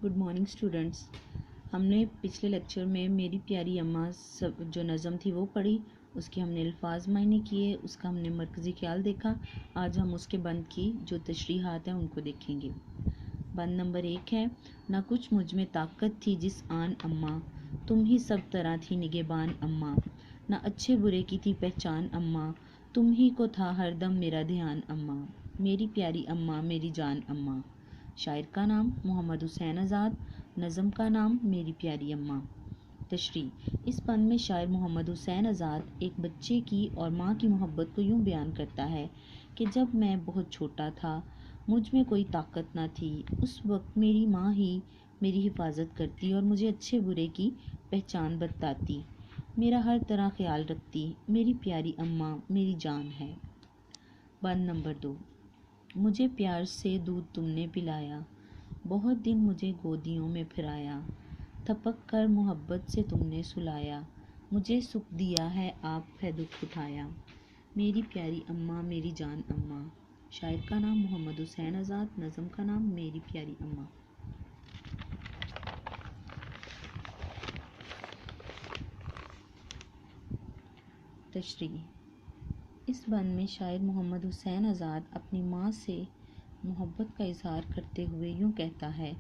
Good morning students. हमने पिछले lecture में मेरी प्यारी अम्मा जो नज़म थी वो पढ़ी, उसके हमने अल्फाज मायने किए, उसका हमने मरकज़ी ख्याल देखा। आज हम उसके बंद की जो तशरीहात हैं उनको देखेंगे। बंद नंबर 1 है, ना कुछ मुझ में ताकत थी जिस आन अम्मा, तुम ही सब तरह थी निगहबान अम्मा, ना अच्छे बुरे की थी पहचान अम्मा, तुम ही को था हरदम मेरा ध्यान अम्मा, मेरी प्यारी अम्मा मेरी जान अम्मा। शायर का नाम मोहम्मद हुसैन आज़ाद, नज़म का नाम मेरी प्यारी अम्मा। तशरीह, इस बंद में शायर मोहम्मद हुसैन आज़ाद एक बच्चे की और माँ की मोहब्बत को यूँ बयान करता है कि जब मैं बहुत छोटा था, मुझ में कोई ताकत ना थी, उस वक्त मेरी माँ ही मेरी हिफाजत करती और मुझे अच्छे बुरे की पहचान बताती, मेरा हर तरह ख्याल रखती, मेरी प्यारी अम्मा मेरी जान है। बंद नंबर 2, मुझे प्यार से दूध तुमने पिलाया, बहुत दिन मुझे गोदियों में फिराया, थपक कर मोहब्बत से तुमने सुलाया, मुझे सुख दिया है आप है दुख उठाया, मेरी प्यारी अम्मा मेरी जान अम्मा। शायर का नाम मोहम्मद हुसैन आज़ाद, नज़म का नाम मेरी प्यारी अम्मा। तशरीह, इस बंद में शायर मोहम्मद हुसैन आज़ाद अपनी माँ से मोहब्बत का इजहार करते हुए यूँ कहता है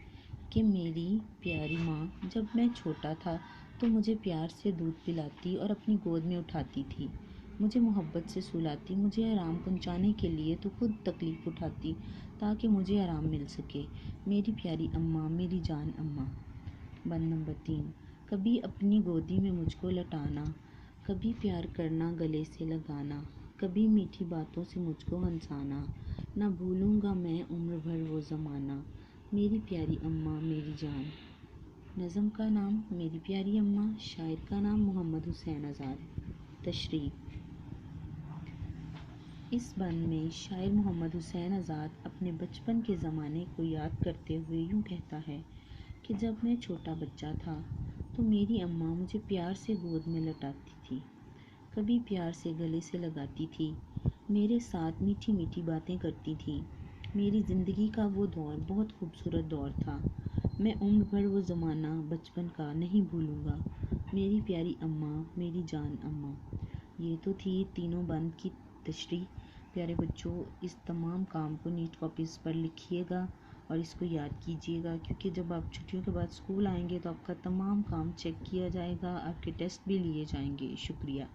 कि मेरी प्यारी माँ जब मैं छोटा था तो मुझे प्यार से दूध पिलाती और अपनी गोद में उठाती थी, मुझे मोहब्बत से सुलाती, मुझे आराम पहुँचाने के लिए तो खुद तकलीफ़ उठाती ताकि मुझे आराम मिल सके, मेरी प्यारी अम्मा मेरी जान अम्मा। बंद नंबर 3, कभी अपनी गोदी में मुझको लटाना, कभी प्यार करना गले से लगाना, कभी मीठी बातों से मुझको हंसाना, ना भूलूंगा मैं उम्र भर वो ज़माना, मेरी प्यारी अम्मा मेरी जान। नज़म का नाम मेरी प्यारी अम्मा, शायर का नाम मोहम्मद हुसैन आज़ाद। तशरीह, इस बंद में शायर मोहम्मद हुसैन आज़ाद अपने बचपन के ज़माने को याद करते हुए यूँ कहता है कि जब मैं छोटा बच्चा था तो मेरी अम्मा मुझे प्यार से गोद में लटाती थी, कभी प्यार से गले से लगाती थी, मेरे साथ मीठी मीठी बातें करती थी, मेरी ज़िंदगी का वो दौर बहुत खूबसूरत दौर था, मैं उम्र भर वो ज़माना बचपन का नहीं भूलूँगा, मेरी प्यारी अम्मा मेरी जान अम्मा। ये तो थी तीनों बंद की तशरीह। प्यारे बच्चों, इस तमाम काम को नीट कॉपीज़ पर लिखिएगा और इसको याद कीजिएगा, क्योंकि जब आप छुट्टियों के बाद स्कूल आएंगे तो आपका तमाम काम चेक किया जाएगा, आपके टेस्ट भी लिए जाएंगे। शुक्रिया।